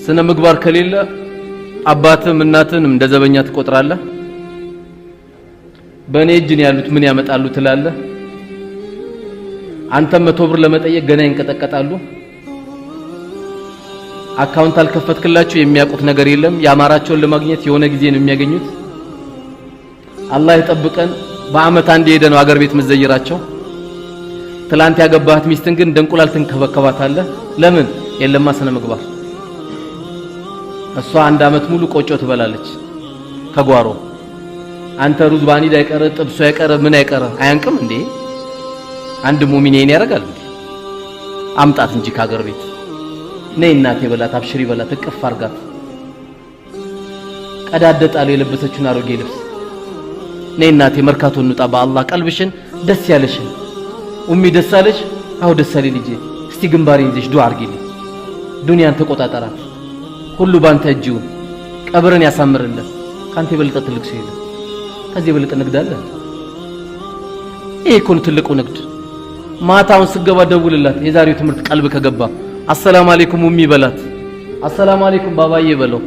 ስነ ምግባር ከሌለ አባትም እናትንም እንደዘበኛ ትቆጥራለህ። በእኔ እጅ ነው ያሉት ምን ያመጣሉ ትላለህ። አንተም 100 ብር ለመጠየቅ ገና ይንቀጠቀጣሉ። አካውንት አልከፈትክላችሁ የሚያውቁት ነገር የለም። ያማራቸውን ለማግኘት የሆነ ጊዜ ነው የሚያገኙት። አላህ ይጠብቀን። በአመት አንድ ሄደ ነው አገር ቤት መዘየራቸው። ትላንት ያገባህት ሚስትን ግን ደንቁላል ትንከባከባታለህ። ለምን? የለማ ስነ ምግባር። እሷ አንድ አመት ሙሉ ቆጮ ትበላለች ከጓሮ። አንተ ሩዝ ባኒድ አይቀር ጥብሱ አይቀር ምን አይቀር አያንቅም እንዴ? አንድ ሙእሚን ይሄን ያደርጋል እንዴ? አምጣት እንጂ ከአገር ቤት ነይ እናቴ በላት፣ አብሽሪ በላት፣ እቅፍ አርጋት። ቀዳደጣለ የለበሰችውን አሮጌ ልብስ ነይ እናቴ መርካቶ እንውጣ በአላህ ቀልብሽን ደስ ያለሽን። ኡሚ ደስ አለሽ? አው ደስ አለኝ ልጄ። እስቲ ግንባሬን ይዘሽ ዱዓ አርጊልኝ። ዱንያን ተቆጣጣራት። ሁሉ ባንተ እጅ ይሁን። ቀብርን ያሳምርልህ። ካንተ የበለጠ ትልቅ ሰው የለም። ከዚህ የበለጠ ንግድ አለ? ይሄ እኮ ነው ትልቁ ንግድ። ማታውን ስገባ ደውልላት። የዛሬው ትምህርት ቀልብ ከገባ አሰላሙ አለይኩም ኡሚ በላት። አሰላሙ አለይኩም ባባዬ በለው።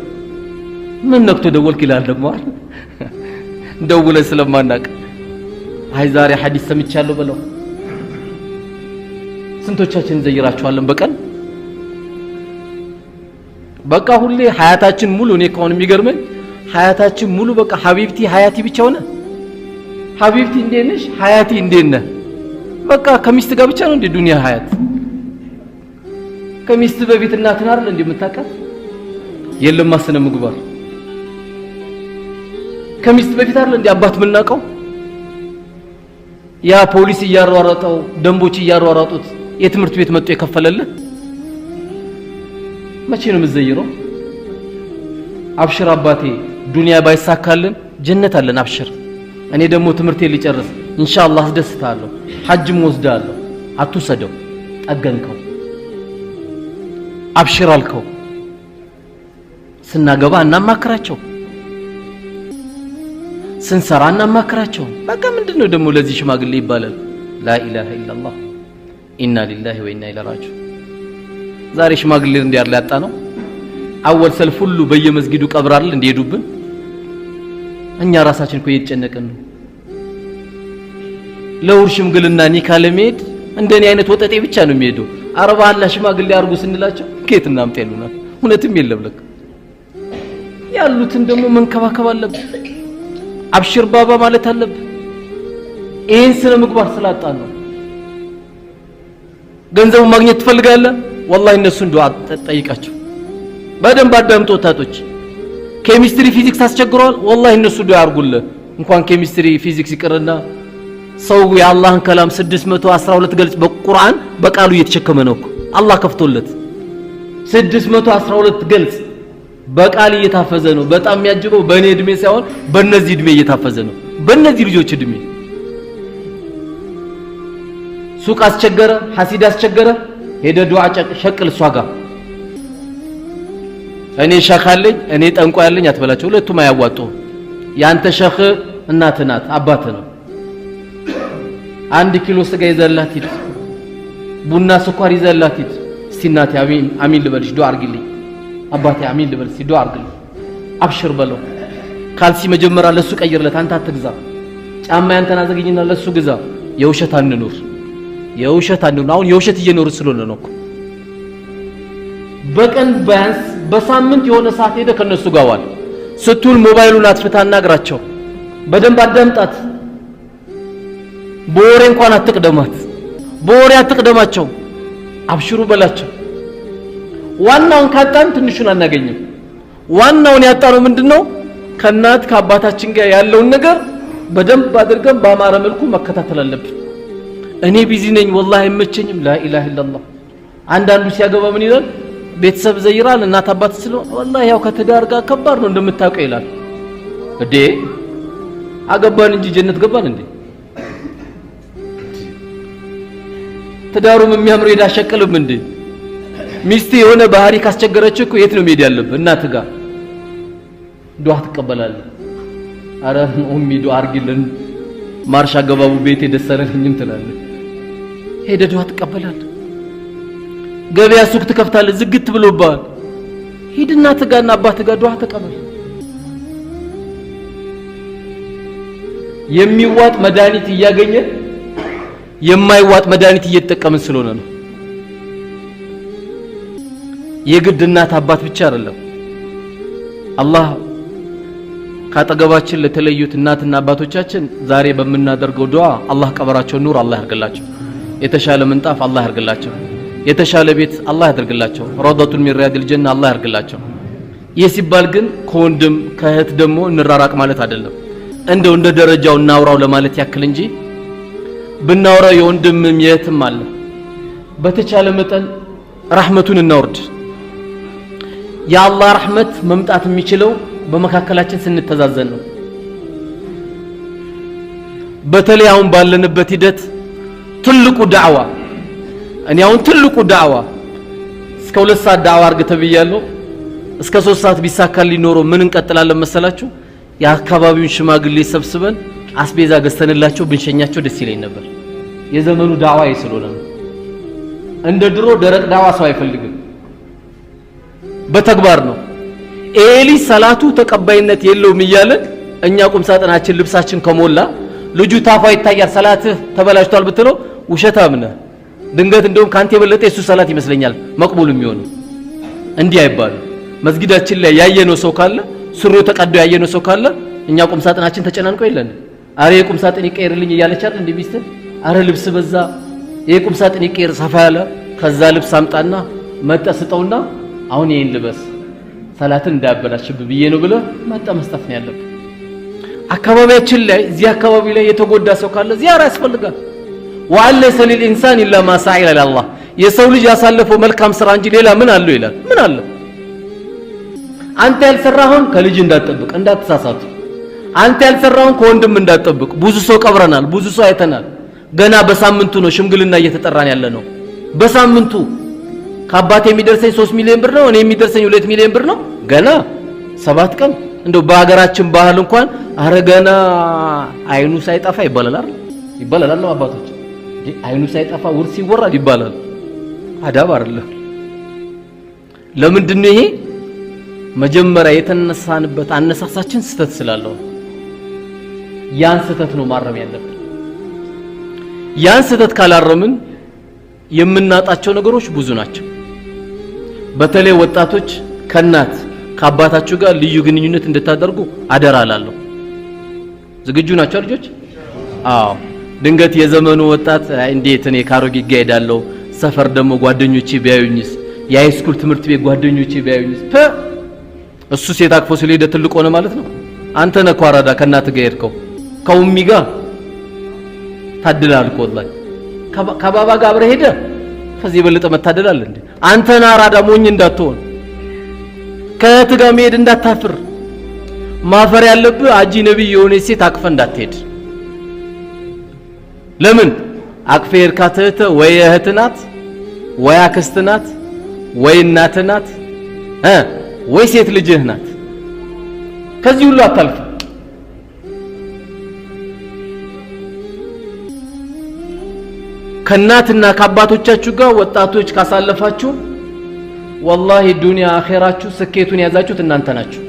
ምን ነክቶ ደወልክ ይላል ደግሞ አይደል? ደውለን ስለማናቅ አይ ዛሬ ሐዲስ ሰምቻለሁ በለው። ስንቶቻችን ዘይራቸዋለን በቀን? በቃ ሁሌ ሐያታችን ሙሉ እኔ ከሆነ የሚገርመኝ ሐያታችን ሙሉ በቃ ሐቢብቲ ሐያቲ ብቻ ሆነ። ሐቢብቲ እንዴት ነሽ? ሐያቲ እንዴት ነህ? በቃ ከሚስት ጋር ብቻ ነው እንደ ዱንያ ሐያት። ከሚስት በፊት እናትን አይደል እንደምታውቃት? የለም ስነ ምግባር። ከሚስት በፊት አይደል እንደ አባት የምናውቀው? ያ ፖሊስ እያሯሯጠው ደንቦች እያሯሯጡት የትምህርት ቤት መጥቶ የከፈለልህ መቼ ነው የምትዘይረው? አብሽር አባቴ ዱንያ ባይሳካልን ጀነት አለን አብሽር። እኔ ደግሞ ትምህርቴን ሊጨርስ ኢንሻአላህ አስደስታለሁ። ሐጅም ወስዳለሁ። አትውሰደው። ጠገንከው አብሽር አልከው። ስናገባ እናማክራቸው፣ ስንሰራ እናማክራቸው። በቃ ምንድነው ደግሞ ለዚህ ሽማግሌ ይባላል? ላኢላሃ ኢላላህ ኢና ሊላሂ ወኢና ኢለይሂ ራጂዑን። ዛሬ ሽማግሌ እንዲያር ያጣ ነው። አወል ሰልፍ ሁሉ በየመስጊዱ ቀብራል እንዲሄዱብን እኛ ራሳችን እኮ እየተጨነቅን ነው። ለውር ሽምግልና ኒካ ለመሄድ እንደኔ አይነት ወጠጤ ብቻ ነው የሚሄደው። አረባ አላህ ሽማግሌ አርጉ ስንላቸው ከየት እናምጥ ያሉናል። እውነትም የለም ለካ። ያሉትን ደግሞ መንከባከብ አለብን። አብሽር ባባ ማለት አለብን። ይሄን ስነ ምግባር ስላጣን ነው። ገንዘቡ ማግኘት ትፈልጋለህ? ወላሂ እነሱን ዱዓ ጠይቃቸው። በደንብ አዳምጡ ወጣቶች። ኬሚስትሪ ፊዚክስ አስቸግሯል። ወላሂ እነሱ ዱዓ አርጉልህ። እንኳን ኬሚስትሪ ፊዚክስ ይቅርና ሰው የአላህን ከላም 612 ገልጽ በቁርአን በቃሉ እየተሸከመ ነው እኮ አላህ ከፍቶለት 612 ገልጽ በቃል እየታፈዘ ነው። በጣም የሚያጅበው በእኔ እድሜ ሳይሆን በእነዚህ እድሜ እየታፈዘ ነው። በእነዚህ ልጆች እድሜ ሱቅ አስቸገረ፣ ሐሲድ አስቸገረ፣ ሄደ ዱዓ ሸቅል እሷ ጋር። እኔ ሸኽ አለኝ እኔ ጠንቋ ያለኝ አትበላቸው። ሁለቱም አያዋጡ። ያንተ ሸኽ እናት ናት አባት ነው። 1 ኪሎ ስጋ ይዘላት ሂድ፣ ቡና ስኳር ይዘላት ሂድ። እስቲ እናቴ አሚን አሚን ልበልሽ ዱዓ አርግልኝ፣ አባቴ አሚን ልበልሽ ዱዓ አርግልኝ፣ አብሽር በለው። ካልሲ መጀመሪያ ለሱ ቀይርለት፣ አንተ አትግዛ። ጫማ ያንተን አዘግኝና ለሱ ግዛ። የውሸት አንኑር፣ የውሸት አንኑር። አሁን የውሸት እየኖር ስለሆነ ነው እኮ። በቀን ቢያንስ በሳምንት የሆነ ሰዓት ሄደ ከነሱ ጋር ዋል። ስትውል ሞባይሉን አጥፍታ አናግራቸው። በደንብ አዳምጣት። በወሬ እንኳን አትቅደማት። በወሬ አትቅደማቸው። አብሽሩ በላቸው። ዋናውን ካጣን ትንሹን አናገኝም። ዋናውን ያጣነው ምንድነው? ከናት ከአባታችን ጋር ያለውን ነገር በደንብ አድርገን በአማረ መልኩ መከታተል አለብን። እኔ ቢዚ ነኝ ወላሂ አይመቸኝም። ላኢላሃ ኢላላህ። አንዳንዱ ሲያገባ ምን ይላል? ቤተሰብ ዘይራል እናት አባት ስለሆነ ወላሂ ያው ከትዳር ጋር ከባድ ነው እንደምታውቀው ይላል። እዴ አገባን እንጂ ጀነት ገባን እንዴ? ትዳሩም የሚያምር ይዳሸቀልም እንዴ? ሚስት የሆነ ባህሪ ካስቸገረች እኮ የት ነው መሄድ ያለብህ? እናት ጋር ዱዓ ትቀበላለህ። አረ ኡሚ ዱዓ አርጊልን ማርሻ ገባቡ ቤቴ ደስ አላለኝም ትላለህ። ሄደ ዱዓ ትቀበላለህ። ገበያ ሱቅ ትከፍታለህ፣ ዝግት ብሎብሃል። ሂድና እናትህ አባትህ ጋር ዱዓ ተቀበል። የሚዋጥ መድኃኒት እያገኘ የማይዋጥ መድኃኒት እየተጠቀምን ስለሆነ ነው። የግድ እናት አባት ብቻ አይደለም። አላህ ካጠገባችን ለተለዩት እናትና አባቶቻችን ዛሬ በመናደርገው ዱዓ አላህ ቀበራቸው ኑር አላህ ያርግላቸው፣ የተሻለ ምንጣፍ አላህ ያርግላቸው፣ የተሻለ ቤት አላህ ያድርግላቸው፣ ረውደቱን ሚን ሪያዲል ጀና አላህ ያርግላቸው። ይህ ሲባል ግን ከወንድም ከእህት ደግሞ እንራራቅ ማለት አይደለም። እንደው እንደ ደረጃው እናውራው ለማለት ያክል እንጂ ብናውራው የወንድምም የእህትም አለ። በተቻለ መጠን ረህመቱን እናወርድ። የአላህ ረህመት መምጣት የሚችለው በመካከላችን ስንተዛዘን ነው። በተለይ አሁን ባለንበት ሂደት ትልቁ ዳዕዋ እኔ አሁን ትልቁ ዳዕዋ እስከ 2 ሰዓት ዳዕዋ አርግ ተብያለሁ። እስከ 3 ሰዓት ቢሳካል ሊኖረው ምን እንቀጥላለን መሰላችሁ? የአካባቢውን ሽማግሌ ሰብስበን አስቤዛ ገዝተንላቸው ብንሸኛቸው ደስ ይለኝ ነበር። የዘመኑ ዳዕዋ ስለሆነ ነው። እንደ ድሮ ደረቅ ዳዕዋ ሰው አይፈልግም፣ በተግባር ነው። ኤሊ ሰላቱ ተቀባይነት የለውም እያለን እኛ ቁም ሳጥናችን ልብሳችን ከሞላ ልጁ ታፋ ይታያል ሰላትህ ተበላሽቷል ብትለው ውሸታም ነህ። ድንገት እንደውም ካንተ የበለጠ የሱ ሰላት ይመስለኛል መቅቡል የሚሆነው። እንዲህ አይባል። መስጊዳችን ላይ ያየነው ሰው ካለ ሱሪው ተቀዶ ያየነው ሰው ካለ እኛ ቁም ሳጥናችን ተጨናንቆ የለን አረ የቁም ሳጥን ይቀየርልኝ እያለች አይደል እንዴ ሚስት አረ ልብስ በዛ የቁም ሳጥን ይቀየር ሰፋ ያለ ከዛ ልብስ አምጣና መጠስጠውና አሁን ይሄን ልበስ ሰላትን እንዳያበላሽብህ ብዬ ነው ብለ ማጣ መስጠት ነው ያለብህ። አካባቢያችን ላይ እዚህ አካባቢ ላይ የተጎዳ ሰው ካለ ዚያራ ያስፈልጋል። ወአለይሰ ሊልኢንሳን ኢላ ማ ሰዓ ኢላ አላህ የሰው ልጅ ያሳለፈው መልካም ስራ እንጂ ሌላ ምን አለው ይላል። ምን አለ? አንተ ያልሰራኸውን ከልጅ እንዳትጠብቅ እንዳትሳሳቱ። አንተ ያልሰራኸውን ከወንድም እንዳትጠብቅ። ብዙ ሰው ቀብረናል፣ ብዙ ሰው አይተናል። ገና በሳምንቱ ነው ሽምግልና እየተጠራን ያለ ነው። በሳምንቱ ከአባቴ የሚደርሰኝ 3 ሚሊዮን ብር ነው፣ እኔ የሚደርሰኝ 2 ሚሊዮን ብር ነው። ገና 7 ቀን እንደው በአገራችን ባህል እንኳን አረገና አይኑ ሳይጠፋ ይባላል ይባላል ነው አባቶች አይኑ ሳይጠፋ ውርስ ይወራል ይባላል። አዳብ አይደለም። ለምንድን ነው ይሄ? መጀመሪያ የተነሳንበት አነሳሳችን ስተት ስላለው ያን ስተት ነው ማረም ያለብን። ያን ስተት ካላረምን የምናጣቸው ነገሮች ብዙ ናቸው። በተለይ ወጣቶች ከናት ከአባታችሁ ጋር ልዩ ግንኙነት እንድታደርጉ አደራ እላለሁ። ዝግጁ ናቸው ልጆች? አዎ። ድንገት የዘመኑ ወጣት እንዴት እኔ ካሮጌ ጋር ሰፈር ደግሞ ጓደኞቼ ቢያዩኝስ፣ የሃይስኩል ትምህርት ቤት ጓደኞቼ ቢያዩኝስ፣ እሱ ሴት አቅፎ ስለሄደ ትልቅ ሆነ ማለት ነው። አንተ ነህ እኮ አራዳ ከናት ጋር ሄድከው ከኡሚ ጋር ታድላል እኮ ወላሂ። ከባባ ጋር አብረህ ሄደ ከዚህ የበለጠ መታደል አለ እንዴ? አንተ ነህ አራዳ ሞኝ እንዳትሆን፣ ከእህት ጋር መሄድ እንዳታፍር። ማፈር ያለብህ አጂ ነብይ የሆነ ሴት አቅፈ እንዳትሄድ። ለምን አቅፈ ሄድካት እህት ወይ እህት ናት ወይ አክስት ናት ወይ እናት ናት ወይ ሴት ልጅህ ናት። ከዚህ ሁሉ አታልፍ። ከናትና ከአባቶቻችሁ ጋር ወጣቶች ካሳለፋችሁ ወላሂ ዱንያ አኺራችሁ ስኬቱን ያዛችሁት እናንተ ናችሁ።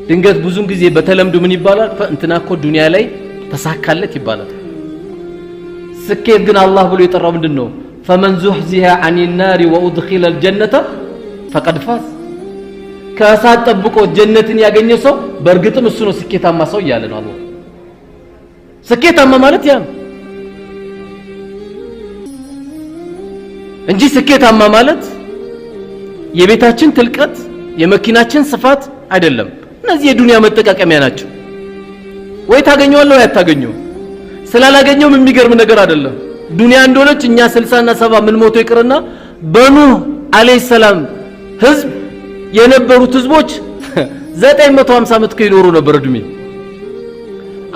ድንገት ብዙን ጊዜ በተለምዶ ምን ይባላል? እንትና እኮ ዱንያ ላይ ተሳካለት ይባላል። ስኬት ግን አላህ ብሎ የጠራው ምንድነው? ፈመን ዙህዚሃ አኒ ናሪ ወኡድኺለ አልጀነተ ፈቀድ ፋዝ። ከእሳት ጠብቆ ጀነትን ያገኘ ሰው በእርግጥም እሱ ነው ስኬታማ ሰው እያለ ነው አላህ። ስኬታማ ማለት ያ ነው እንጂ ስኬታማ ማለት የቤታችን ትልቀት የመኪናችን ስፋት አይደለም። እነዚህ የዱንያ መጠቃቀሚያ ናቸው። ወይ ታገኘዋለህ ወይ አታገኘው። ስላላገኘው የሚገርም ነገር አይደለም። ዱንያ እንደሆነች እኛ 60 እና 70 ምን ሞቶ ይቅርና በኑህ አለይሂ ሰላም ህዝብ የነበሩት ህዝቦች 950 ዓመት ከይኖሩ ነበር እድሜ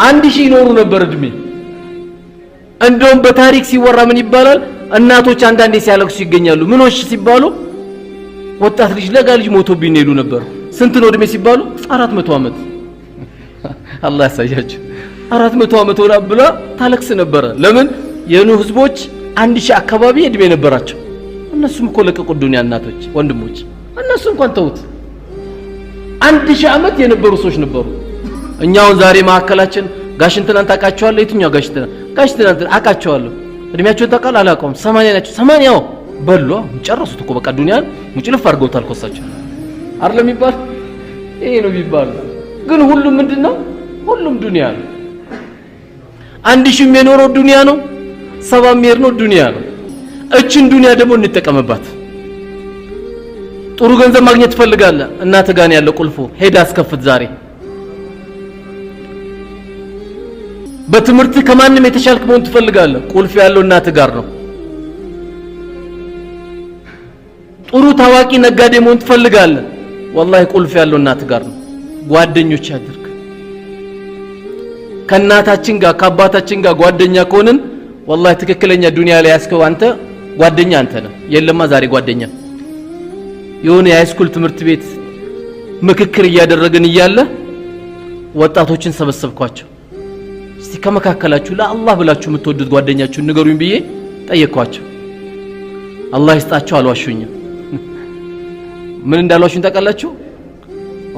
1000 ይኖሩ ነበር እድሜ። እንደውም በታሪክ ሲወራ ምን ይባላል? እናቶች አንዳንዴ ሲያለቅሱ ይገኛሉ። ምኖች ሲባሉ ወጣት ልጅ ለጋ ልጅ ሞቶብኝ ነው ይሉ ነበር። ስንት ነው እድሜ ሲባሉ 400 ዓመት። አላህ ያሳያችሁ። 400 ዓመት ወላ ብላ ታለቅስ ነበር። ለምን? የኑህ ህዝቦች 1000 አካባቢ እድሜ ነበራቸው። እነሱም እኮ ለቀቁ ዱንያ። እናቶች ወንድሞች እነሱ እንኳን ተውት 1000 ዓመት የነበሩ ሰዎች ነበሩ እኛውን ዛሬ ማከላችን ጋሽ እንትናን ታውቃቸዋለህ የትኛው ጋሽ እንትናን አውቃቸዋለሁ እድሜያቸውን ታውቃለህ አላውቀውም 80 ናቸው 80 በሉ ጨረሱት እኮ በቃ ዱንያን ሙጭልፍ አድርገውታል ኮሳቸው አይደለም ይባል ይሄ ነው ይባል ግን ሁሉም ምንድነው ሁሉም ዱንያ ነው 1000 የሚኖረው ዱንያ ነው 70 የሚኖረው ዱንያ ነው እቺን ዱንያ ደግሞ እንጠቀምባት ጥሩ ገንዘብ ማግኘት ትፈልጋለህ እናት ጋር ነው ያለው ቁልፉ ሄዳ አስከፍት ዛሬ በትምህርት ከማንም የተሻልክ መሆን ትፈልጋለህ ቁልፍ ያለው እናት ጋር ነው ጥሩ ታዋቂ ነጋዴ መሆን ትፈልጋለህ والله ቁልፍ ያለው እናት ጋር ነው ጓደኞች ያድርግ ከናታችን ጋር ከአባታችን ጋር ጓደኛ ከሆነን والله ትክክለኛ ዱንያ ላይ ያስከው አንተ ጓደኛ አንተ ነህ የለማ ዛሬ ጓደኛ የሆነ የሃይስኩል ትምህርት ቤት ምክክር እያደረግን እያለ ወጣቶችን ሰበሰብኳቸው እስቲ ከመካከላችሁ ለአላህ ብላችሁ የምትወዱት ጓደኛችሁን ንገሩኝ ብዬ ጠየቅኳቸው አላህ ይስጣቸው አልዋሹኝም ምን እንዳልዋሹኝ ታውቃላችሁ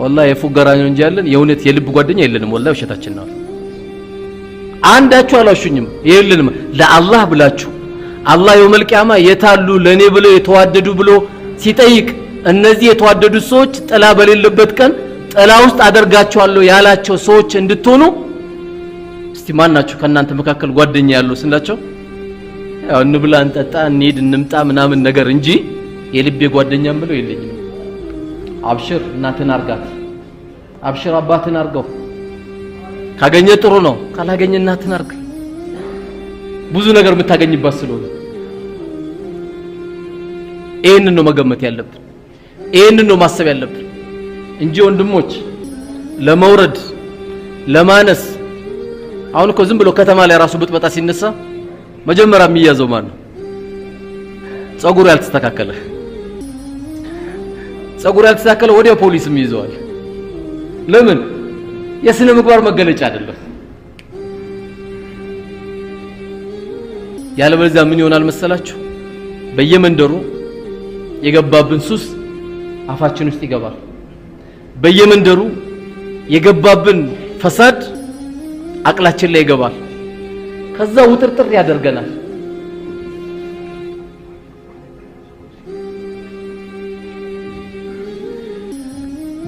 والله የፉገራ ነው እንጂ ያለን የእውነት የልብ ጓደኛ የለንም والله ውሸታችን ነው አንዳችሁ አልዋሹኝም የለንም ለአላህ ብላችሁ አላህ የውመል ቂያማ የታሉ ለኔ ብለው የተዋደዱ ብሎ ሲጠይቅ እነዚህ የተዋደዱ ሰዎች ጥላ በሌለበት ቀን ጥላ ውስጥ አደርጋቸዋለሁ ያላቸው ሰዎች እንድትሆኑ እስቲ ማናችሁ ከናንተ መካከል ጓደኛ ያለው ስንላቸው ያው እንብላ እንጠጣ እንሄድ እንምጣ ምናምን ነገር እንጂ የልቤ ጓደኛም ብለው የለኝም አብሽር እናትን አርጋት አብሽር አባትን አርገው ካገኘ ጥሩ ነው ካላገኘ እናትን አርግ ብዙ ነገር የምታገኝባት ስለሆነ ይሄንን ነው መገመት ያለብን ይሄንን ነው ማሰብ ያለብን እንጂ ወንድሞች ለመውረድ ለማነስ አሁን እኮ ዝም ብሎ ከተማ ላይ ራሱ ብጥበጣ ሲነሳ መጀመሪያ የሚያዘው ማን ነው ጸጉሩ ያልተስተካከለ ወዲያ ፖሊስም ይዘዋል ለምን የስነ ምግባር መገለጫ አይደለም ያለበለዚያ ምን ይሆናል መሰላችሁ በየመንደሩ የገባብን ሱስ አፋችን ውስጥ ይገባል በየመንደሩ የገባብን ፈሳድ አቅላችን ላይ ይገባል ከዛ ውጥርጥር ያደርገናል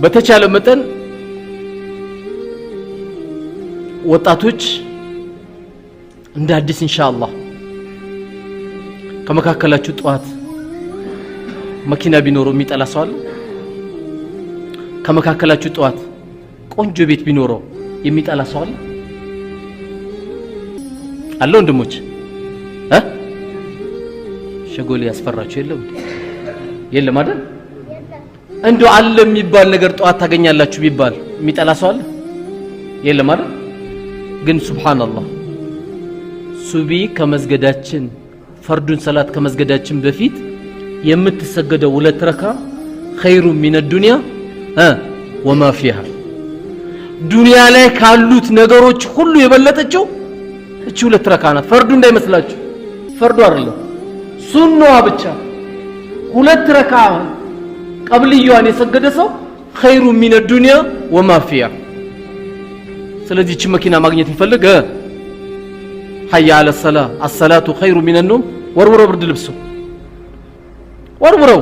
በተቻለ መጠን ወጣቶች እንደ አዲስ ኢንሻአላህ ከመካከላችሁ ጧት መኪና ቢኖረው የሚጠላ ሰው አለ ከመካከላችሁ ጧት ቆንጆ ቤት ቢኖረው የሚጠላ ሰው አለ አለ ወንድሞች ሸጎሌ ያስፈራችሁ የለም አይደል እንደው አለ የሚባል ነገር ጧት ታገኛላችሁ ቢባል የሚጠላ ሰው አለ የለም አይደል ግን ሱብሃንአላህ ሱቢ ከመስገዳችን ፈርዱን ሰላት ከመስገዳችን በፊት የምትሰገደው ሁለት ረካ ኸይሩ ሚነ ዱንያ ወማ ፊሃ ዱንያ ላይ ካሉት ነገሮች ሁሉ የበለጠችው እቺ ሁለት ረካ ናት ፈርዱ እንዳይመስላችሁ ፈርዱ አይደለም ሱናዋ ብቻ ሁለት ረካ ቀብልዩን የሰገደ ሰው ኸይሩ ሚነ ዱንያ ወማ ፊሃ ስለዚህ እቺ መኪና ማግኘት ይፈልግ ሐያ አለ ሰላህ الصلاه خير من النوم ወርውረው ብርድ ልብሱ ወርውረው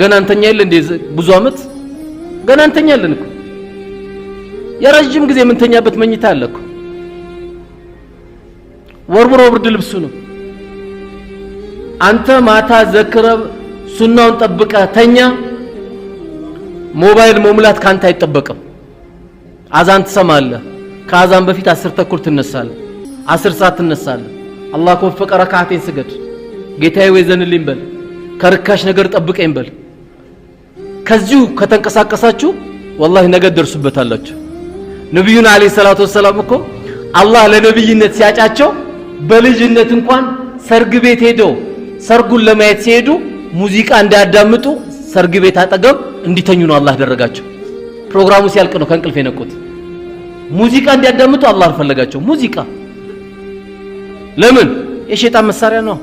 ገና አንተኛ ይል እንደ ብዙ አመት ገና አንተኛ ያለን እኮ የረጅም ጊዜ ምንተኛበት መኝታ አለ እኮ ወርውረው ብርድ ልብሱ ነው አንተ ማታ ዘክረብ ሱናውን ጠብቀ ተኛ ሞባይል መሙላት ካንተ አይጠበቅም አዛን ትሰማለህ ከአዛን በፊት 10 ተኩል ትነሳለህ 10 ሰዓት ትነሳለህ አላህ ከወፈቀ ረካዓቴን ስገድ ጌታዬ ወይዘንልኝ በል ከርካሽ ነገር ጠብቀኝ በል ከዚሁ ከተንቀሳቀሳችሁ والله ነገ ደርሱበታላችሁ ነብዩና አለይሂ ሰላቱ ወሰለም እኮ አላህ ለነብይነት ሲያጫቸው በልጅነት እንኳን ሰርግ ቤት ሄደው ሰርጉን ለማየት ሲሄዱ ሙዚቃ እንዳያዳምጡ ሰርግ ቤት አጠገብ እንዲተኙ ነው አላህ ደረጋቸው ፕሮግራሙ ሲያልቅ ነው ከእንቅልፍ የነቁት ሙዚቃ እንዲያዳምጡ አላህ ፈለጋቸው ሙዚቃ ለምን የሸይጣን መሳሪያ ነው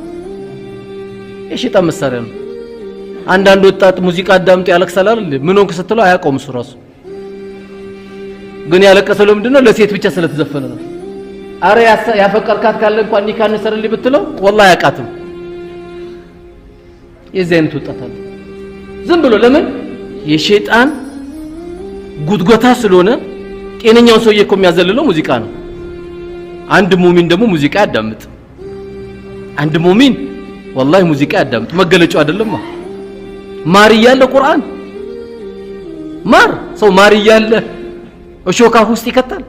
የሸይጣን መሳሪያ ነው አንዳንድ ወጣት ሙዚቃ አዳምጦ ያለቅሳል አይደል? ምን ሆንክ ስትለው አያውቀውም እሱ ራሱ። ግን ያለቀሰው ለምንድነው? ለሴት ብቻ ስለተዘፈነ ነው። አረ ያፈቀርካት ካለ እንኳን ኒካ እንሰርልኝ ብትለው ወላሂ አያውቃትም። የዚህ አይነት ወጣት አለ። ዝም ብሎ ለምን? የሸይጣን ጉድጓታ ስለሆነ። ጤነኛውን ሰውዬ እኮ የሚያዘልለው ሙዚቃ ነው። አንድ ሙእሚን ደግሞ ሙዚቃ ያዳምጥ። አንድ ሙእሚን ወላሂ ሙዚቃ ያዳምጥ። መገለጫው አይደለም ማር እያለ ቁርአን ማር ሰው ማር እያለ እሾካ ውስጥ ይከታል።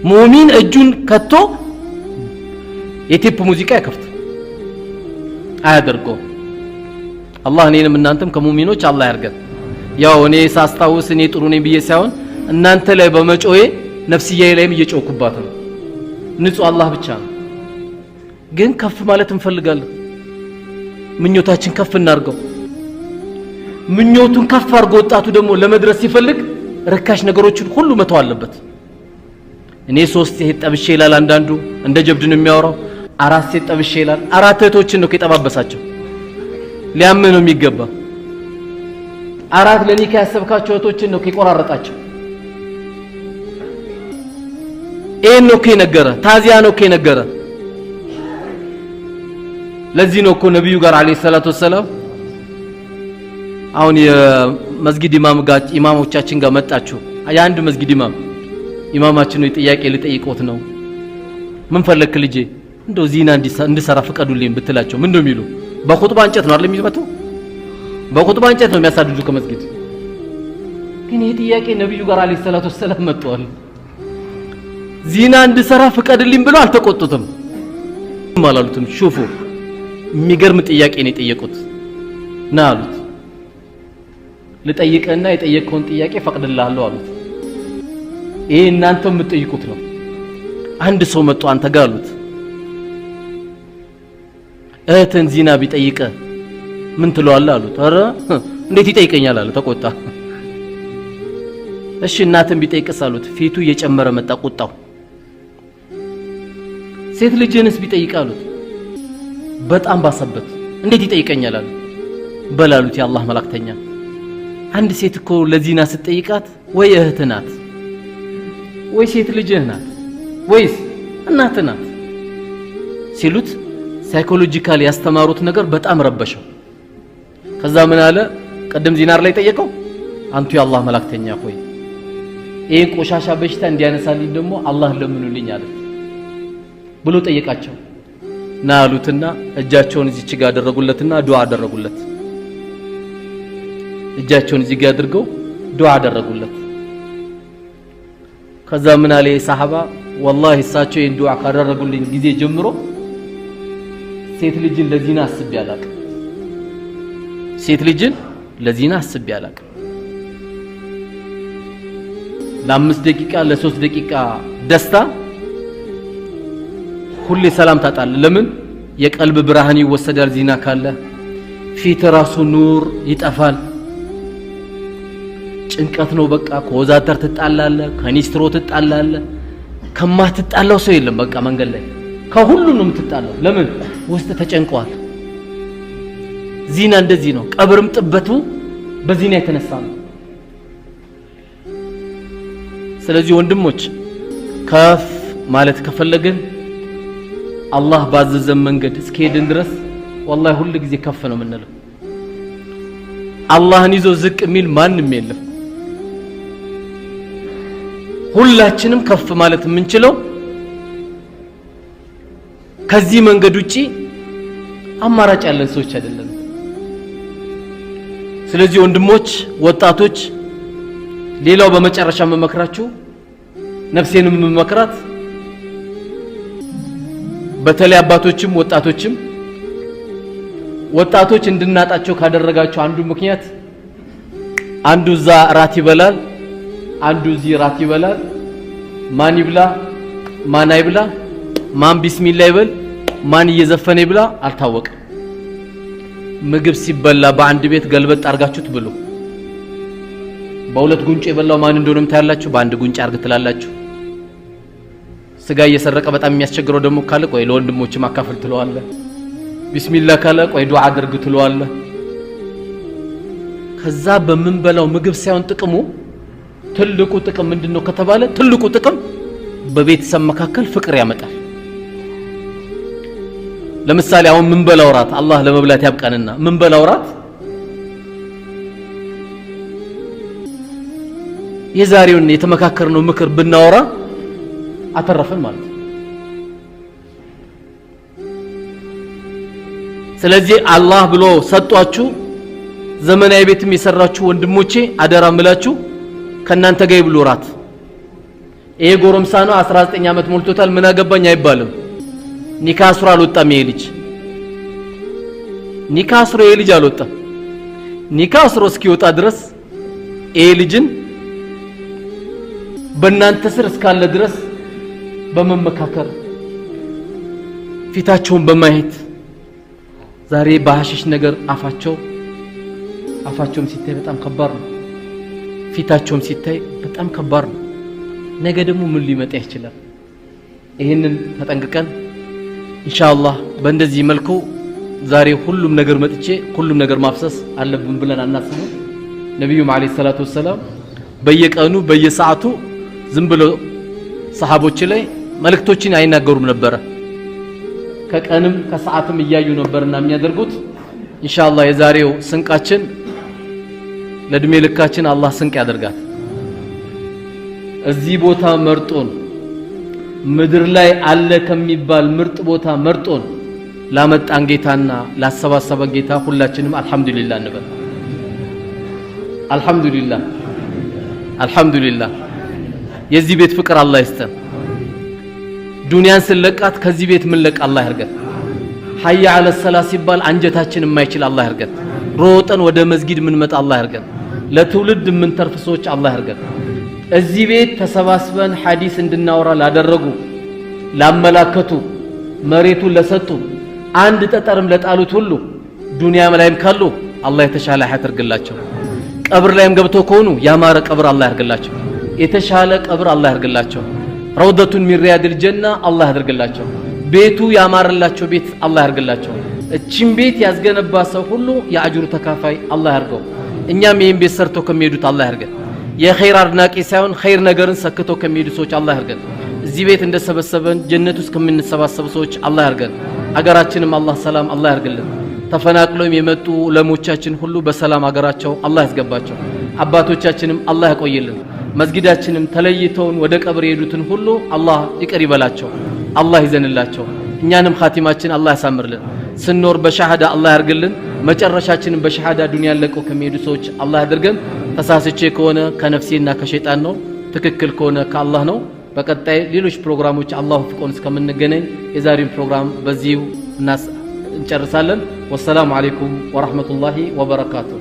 ሙእሚን እጁን ከቶ የቴፕ ሙዚቃ ያከፍት አያደርገው። አላህ እኔንም እናንተም ከሙእሚኖች አላህ ያርገን። ያው እኔ ሳስታውስ እኔ ጥሩ ነኝ ብዬ ሳይሆን እናንተ ላይ በመጮዬ ነፍስያዬ ላይም እየጮኩባት ነው። ንጹህ አላህ ብቻ ነው። ግን ከፍ ማለት እንፈልጋለን። ምኞታችን ከፍ እናርገው። ምኞቱን ከፍ አርጎ ወጣቱ ደግሞ ለመድረስ ሲፈልግ ርካሽ ነገሮችን ሁሉ መተው አለበት። እኔ 3 ሴት ጠብሼ ይላል አንዳንዱ፣ እንደ ጀብድ ነው የሚያወራው። 4 ሴት ጠብሼ ይላል። 4 እህቶችን ነው ከጠባበሳቸው። ሊያምህ ነው የሚገባ። 4 ለኒካ ያሰብካቸው እህቶችን ነው ከቆራረጣቸው። ይሄን ነው ከነገረ ታዚያ ነው ከነገረ። ለዚህ ነው እኮ ነብዩ ጋር አለይሂ ሰላቱ ወሰለም አሁን የመስጊድ ኢማሞቻችን ጋር መጣችሁ። የአንድ መስጊድ ኢማማችን ነው ጥያቄ ልጠይቆት ነው። ምን ፈለክ ልጄ? እንደው ዚና እንድሰራ ፍቀዱልኝ ብትላቸው ምን ነው የሚሉ? በኹጥባ እንጨት ነው አይደል የሚመጡ? በኹጥባ እንጨት ነው የሚያሳድዱ ከመስጊድ። ግን ይሄ ጥያቄ ነብዩ ጋር አለይሂ ሰላቱ ወሰለም መጥቷል። ዚና እንድሰራ ፍቀድልኝ ብለው አልተቆጡትም አላሉትም። ሹፉ የሚገርም ጥያቄ ነው የጠየቁት። ና አሉት። ልጠይቅህና የጠየቅከውን ጥያቄ ፈቅድልሃለሁ አሉት። ይሄ እናንተ የምትጠይቁት ነው። አንድ ሰው መጥቶ አንተ ጋር አሉት እህትን ዚና ቢጠይቀ ምን ትለዋለህ አሉት። አረ እንዴት ይጠይቀኛል አለ። ተቆጣ። እሺ እናትን ቢጠይቅስ አሉት። ፊቱ እየጨመረ መጣ ቁጣው። ሴት ልጅንስ ቢጠይቅ አሉት። በጣም ባሰበት። እንዴት ይጠይቀኛል አለ። በላሉት የአላህ መላእክተኛ አንድ ሴት እኮ ለዚና ስትጠይቃት ወይ እህት ናት ወይ ሴት ልጅህ ናት ወይስ እናት ናት ሲሉት ሳይኮሎጂካሊ ያስተማሩት ነገር በጣም ረበሸው። ከዛ ምን አለ? ቀደም ዚናር ላይ ጠየቀው። አንቱ የአላህ መላእክተኛ ሆይ ይሄን ቆሻሻ በሽታ እንዲያነሳልኝ ደግሞ አላህ ለምኑልኝ አለ ብሎ ጠየቃቸው። ና አሉትና እጃቸውን እዚች ጋር አደረጉለትና ዱዓ አደረጉለት። እጃቸውን እዚህ ጋር አድርገው ዱዓ አደረጉለት። ከዛ ምን አለ ሰሃባ ወላሂ እሳቸው ይሄን ዱዓ ካደረጉልኝ ጊዜ ጀምሮ ሴት ልጅን ለዚና አስቤ አላቅም። ሴት ልጅን ለዚና አስቤ አላቅም። ለ5 ደቂቃ ለ3 ደቂቃ ደስታ ሁሌ ሰላም ታጣለህ። ለምን? የቀልብ ብርሃን ይወሰዳል ዚና ካለ። ፊት ራሱ ኑር ይጠፋል። ጭንቀት ነው በቃ። ከወዛደር ትጣላለህ፣ ከኒስትሮ ትጣላለህ። ከማትጣላው ሰው የለም በቃ መንገድ ላይ ከሁሉም ነው የምትጣላው። ለምን? ውስጥ ተጨንቀዋል። ዚና እንደዚህ ነው። ቀብርም ጥበቱ በዚና የተነሳ ነው። ስለዚህ ወንድሞች ከፍ ማለት ከፈለግን አላህ ባዘዘን መንገድ እስከሄድን ድረስ ወላሂ ሁሉ ጊዜ ከፍ ነው የምንለው። አላህን ይዞ ዝቅ የሚል ማንም የለም። ሁላችንም ከፍ ማለት የምንችለው ከዚህ መንገድ ውጪ አማራጭ ያለን ሰዎች አይደለም። ስለዚህ ወንድሞች፣ ወጣቶች ሌላው በመጨረሻ መመክራችሁ ነፍሴንም መመክራት በተለይ አባቶችም ወጣቶች እንድናጣቸው ካደረጋቸው አንዱ ምክንያት አንዱ እዛ ራት ይበላል፣ አንዱ እዚህ ራት ይበላል። ማን ይብላ ማን አይብላ፣ ማን ቢስሚላህ ይበል ማን እየዘፈነ ይብላ አልታወቀም። ምግብ ሲበላ በአንድ ቤት ገልበጥ አርጋችሁት ብሉ። በሁለት ጉንጭ የበላው ማን እንደሆነም ታያላችሁ፣ በአንድ ጉንጭ አርግ ትላላችሁ። ስጋ እየሰረቀ በጣም የሚያስቸግረው ደግሞ ካለ ቆይ ለወንድሞች ማካፈል ትለዋለህ። ቢስሚላህ ካለ ቆይ ዱዓ አድርግ ትለዋለህ። ከዛ በምንበላው ምግብ ሳይሆን ጥቅሙ ትልቁ ጥቅም ምንድነው ከተባለ ትልቁ ጥቅም በቤተሰብ መካከል ፍቅር ያመጣል። ለምሳሌ አሁን ምንበላው ራት አላህ ለመብላት ያብቃንና ምንበላው ራት የዛሬውን የተመካከርነው ምክር ብናወራ አተረፈን ማለት ነው። ስለዚህ አላህ ብሎ ሰጧችሁ ዘመናዊ ቤትም የሰራችሁ ወንድሞቼ አደራ ምላችሁ ከናንተ ጋር ይብሉ ራት። ይሄ ጎረምሳ ነው 19 ዓመት ሞልቶታል ምን አገባኝ አይባልም። ኒካ አስሮ አልወጣም። ይሄ ልጅ ኒካ አስሮ ይሄ ልጅ አልወጣም። ኒካ አስሮ እስኪወጣ ድረስ ይሄ ልጅን በእናንተ ስር እስካለ ድረስ በመመካከር ፊታቸውን በማየት ዛሬ በሐሽሽ ነገር አፋቸውም ሲታይ በጣም ከባድ ነው። ፊታቸውም ሲታይ በጣም ከባድ ነው። ነገ ደግሞ ምን ሊመጣ ይችላል? ይሄንን ተጠንቅቀን ኢንሻአላህ በእንደዚህ መልኩ ዛሬ ሁሉም ነገር መጥቼ ሁሉም ነገር ማፍሰስ አለብን ብለን አናስብም። ነብዩም አለይሂ ሰላቱ ወሰለም በየቀኑ በየሰዓቱ ዝም ብሎ ሰሃቦች ላይ መልእክቶችን አይናገሩም ነበር። ከቀንም ከሰዓትም እያዩ ነበርና የሚያደርጉት። ኢንሻአላህ የዛሬው ስንቃችን ለእድሜ ልካችን አላህ ስንቅ ያደርጋት። እዚህ ቦታ መርጦን ምድር ላይ አለ ከሚባል ምርጥ ቦታ መርጦን ላመጣን ጌታና ላሰባሰበን ጌታ ሁላችንም አልহামዱሊላህ እንበል። አልহামዱሊላህ አልহামዱሊላህ። የዚህ ቤት ፍቅር አላህ ይስጠን። ዱንያን ስለቃት ከዚህ ቤት ምን ለቅ አላህ ያርገን። ሐያ አለ ሰላት ሲባል አንጀታችን የማይችል አላህ ያርገን። ሮጠን ወደ መስጊድ ምን መጣ አላህ ያርገን። ለትውልድ ምን ተርፍ ሰዎች አላህ ያርገን። እዚህ ቤት ተሰባስበን ሐዲስ እንድናወራ ላደረጉ ላመላከቱ መሬቱን ለሰጡ አንድ ጠጠርም ለጣሉት ሁሉ ዱንያም ላይም ካሉ አላህ የተሻለ ሐያት ያርግላቸው። ቀብር ላይም ገብተው ከሆኑ ያማረ ቀብር አላህ ያርግላቸው። የተሻለ ቀብር አላህ ያርግላቸው። ረውደቱን ሚን ሪያድል ጀና አላህ ያርግላቸው። ቤቱ ያማረላቸው ቤት አላህ ያርግላቸው። እቺን ቤት ያስገነባ ሰው ሁሉ የአጅሩ ተካፋይ አላህ ያርገው። እኛም ይሄን ቤት ሰርተው ከሚሄዱት አላህ ያርገን። የኸይር አድናቂ ሳይሆን ኸይር ነገርን ሰክተው ከሚሄዱ ሰዎች አላህ ያርገን። እዚህ ቤት እንደሰበሰበን ጀነት ውስጥ ከምንሰባሰቡ ሰዎች አላህ ያርገን። አገራችንም አላህ ሰላም አላህ ያርግልን። ተፈናቅለው የመጡ ለሞቻችን ሁሉ በሰላም አገራቸው አላህ ያስገባቸው። አባቶቻችንም አላህ ያቆይልን። መስጊዳችንም ተለይተውን ወደ ቀብር የሄዱትን ሁሉ አላህ ይቅር ይበላቸው፣ አላህ ይዘንላቸው። እኛንም ኻቲማችን አላህ ያሳምርልን። ስንኖር በሸሃዳ አላህ ያርግልን። መጨረሻችንን በሸሃዳ ዱንያን ለቀው ከሚሄዱ ሰዎች አላህ ያድርገን። ተሳስቼ ከሆነ ከነፍሴና ከሸይጣን ነው፣ ትክክል ከሆነ ከአላህ ነው። በቀጣይ ሌሎች ፕሮግራሞች አላህ ፍቆን እስከምንገናኝ የዛሬውን ፕሮግራም በዚሁ እንጨርሳለን። ወሰላሙ አለይኩም ወራህመቱላሂ ወበረካቱሁ።